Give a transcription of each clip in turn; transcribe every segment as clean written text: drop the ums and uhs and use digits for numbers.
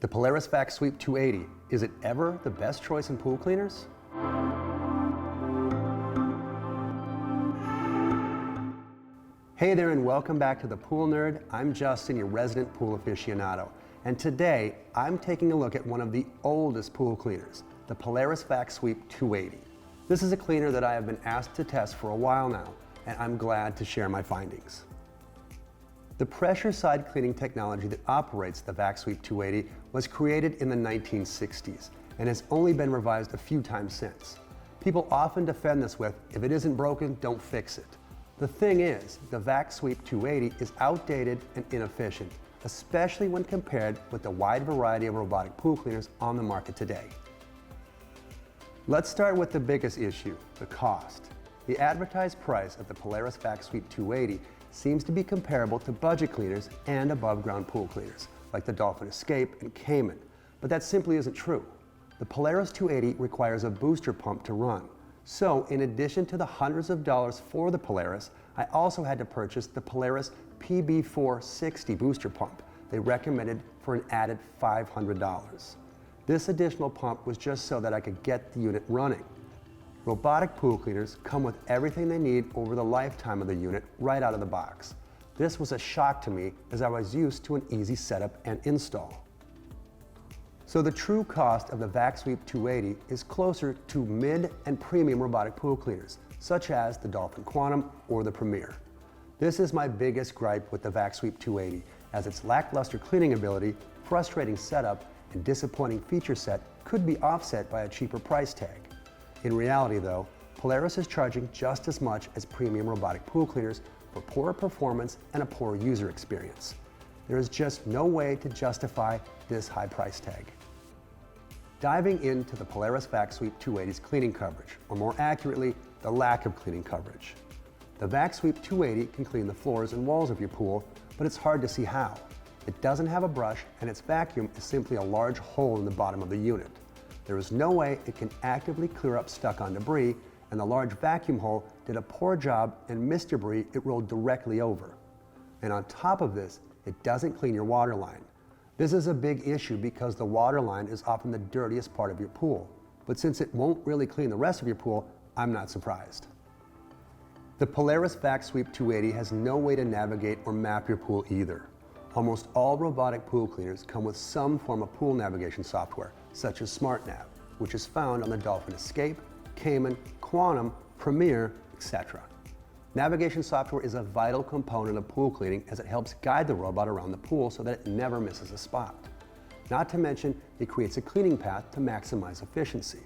The Polaris Vac-Sweep 280, is it ever the best choice in pool cleaners? Hey there and welcome back to The Pool Nerd. I'm Justin, your resident pool aficionado. And today, I'm taking a look at one of the oldest pool cleaners, the Polaris Vac-Sweep 280. This is a cleaner that I have been asked to test for a while now, and I'm glad to share my findings. The pressure side cleaning technology that operates the Vac-Sweep 280 was created in the 1960s and has only been revised a few times since. People often defend this with, if it isn't broken, don't fix it. The thing is, the Vac-Sweep 280 is outdated and inefficient, especially when compared with the wide variety of robotic pool cleaners on the market today. Let's start with the biggest issue, the cost. The advertised price of the Polaris Vac-Sweep 280 seems to be comparable to budget cleaners and above-ground pool cleaners, like the Dolphin Escape and Cayman, but that simply isn't true. The Polaris 280 requires a booster pump to run. So, in addition to the hundreds of dollars for the Polaris, I also had to purchase the Polaris PB460 booster pump they recommended for an added $500. This additional pump was just so that I could get the unit running. Robotic pool cleaners come with everything they need over the lifetime of the unit right out of the box. This was a shock to me as I was used to an easy setup and install. So the true cost of the Vac-Sweep 280 is closer to mid and premium robotic pool cleaners, such as the Dolphin Quantum or the Premier. This is my biggest gripe with the Vac-Sweep 280, as its lackluster cleaning ability, frustrating setup, and disappointing feature set could be offset by a cheaper price tag. In reality though, Polaris is charging just as much as premium robotic pool cleaners for poorer performance and a poor user experience. There is just no way to justify this high price tag. Diving into the Polaris Vac-Sweep 280's cleaning coverage, or more accurately, the lack of cleaning coverage. The Vac-Sweep 280 can clean the floors and walls of your pool, but it's hard to see how. It doesn't have a brush, and its vacuum is simply a large hole in the bottom of the unit. There is no way it can actively clear up stuck-on debris, and the large vacuum hole did a poor job and missed debris it rolled directly over. And on top of this, it doesn't clean your water line. This is a big issue because the water line is often the dirtiest part of your pool. But since it won't really clean the rest of your pool, I'm not surprised. The Polaris Vac-Sweep 280 has no way to navigate or map your pool either. Almost all robotic pool cleaners come with some form of pool navigation software, such as SmartNav, which is found on the Dolphin Escape, Cayman, Quantum, Premier, etc. Navigation software is a vital component of pool cleaning as it helps guide the robot around the pool so that it never misses a spot. Not to mention, it creates a cleaning path to maximize efficiency.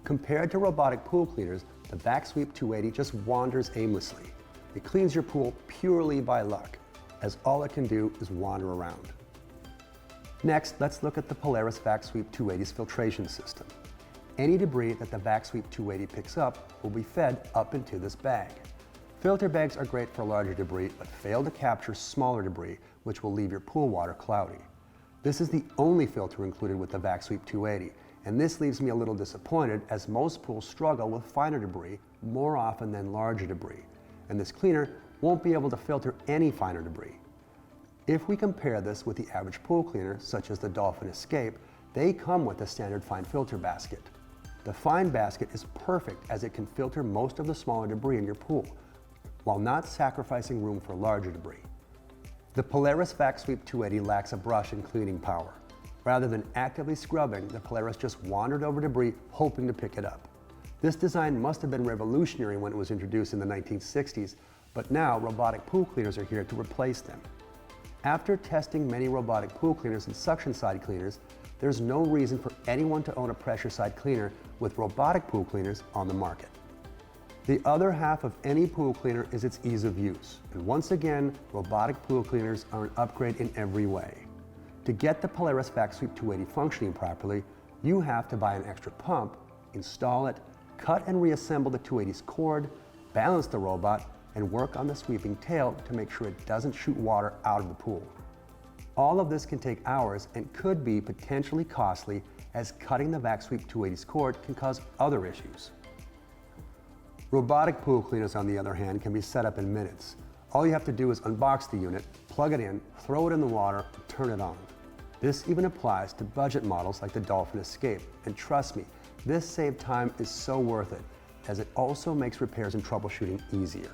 Compared to robotic pool cleaners, the Vac-Sweep 280 just wanders aimlessly. It cleans your pool purely by luck, as all it can do is wander around. Next, let's look at the Polaris Vac-Sweep 280's filtration system. Any debris that the Vac-Sweep 280 picks up will be fed up into this bag. Filter bags are great for larger debris, but fail to capture smaller debris, which will leave your pool water cloudy. This is the only filter included with the Vac-Sweep 280, and this leaves me a little disappointed as most pools struggle with finer debris more often than larger debris, and this cleaner won't be able to filter any finer debris. If we compare this with the average pool cleaner, such as the Dolphin Escape, they come with a standard fine filter basket. The fine basket is perfect as it can filter most of the smaller debris in your pool, while not sacrificing room for larger debris. The Polaris Vac-Sweep 280 lacks a brush and cleaning power. Rather than actively scrubbing, the Polaris just wandered over debris hoping to pick it up. This design must have been revolutionary when it was introduced in the 1960s, but now robotic pool cleaners are here to replace them. After testing many robotic pool cleaners and suction side cleaners, there's no reason for anyone to own a pressure side cleaner with robotic pool cleaners on the market. The other half of any pool cleaner is its ease of use, and once again, robotic pool cleaners are an upgrade in every way. To get the Polaris Vac-Sweep 280 functioning properly, you have to buy an extra pump, install it, cut and reassemble the 280's cord, balance the robot, and work on the sweeping tail to make sure it doesn't shoot water out of the pool. All of this can take hours and could be potentially costly, as cutting the Vac-Sweep 280's cord can cause other issues. Robotic pool cleaners, on the other hand, can be set up in minutes. All you have to do is unbox the unit, plug it in, throw it in the water, and turn it on. This even applies to budget models like the Dolphin Escape, and trust me, this saved time is so worth it, as it also makes repairs and troubleshooting easier.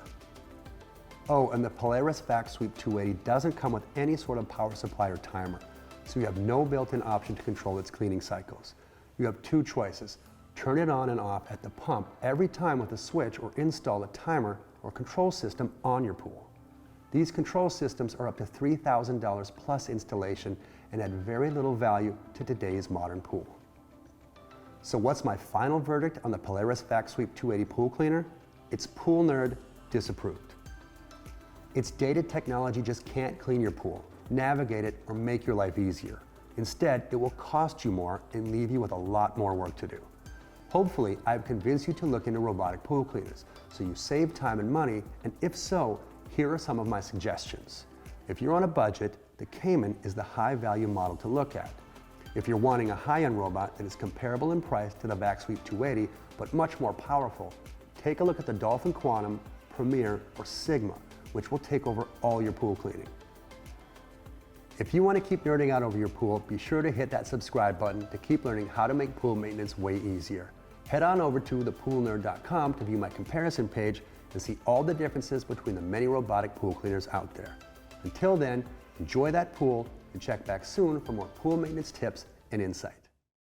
Oh, and the Polaris Vac-Sweep 280 doesn't come with any sort of power supply or timer, so you have no built-in option to control its cleaning cycles. You have two choices: turn it on and off at the pump every time with a switch, or install a timer or control system on your pool. These control systems are up to $3,000 plus installation and add very little value to today's modern pool. So what's my final verdict on the Polaris Vac-Sweep 280 pool cleaner? It's pool nerd disapproved. Its dated technology just can't clean your pool, navigate it, or make your life easier. Instead, it will cost you more and leave you with a lot more work to do. Hopefully, I've convinced you to look into robotic pool cleaners so you save time and money, and if so, here are some of my suggestions. If you're on a budget, the Cayman is the high-value model to look at. If you're wanting a high-end robot that is comparable in price to the Vac-Sweep 280, but much more powerful, take a look at the Dolphin Quantum, Premier, or Sigma, which will take over all your pool cleaning. If you want to keep nerding out over your pool, be sure to hit that subscribe button to keep learning how to make pool maintenance way easier. Head on over to thepoolnerd.com to view my comparison page and see all the differences between the many robotic pool cleaners out there. Until then, enjoy that pool and check back soon for more pool maintenance tips and insight.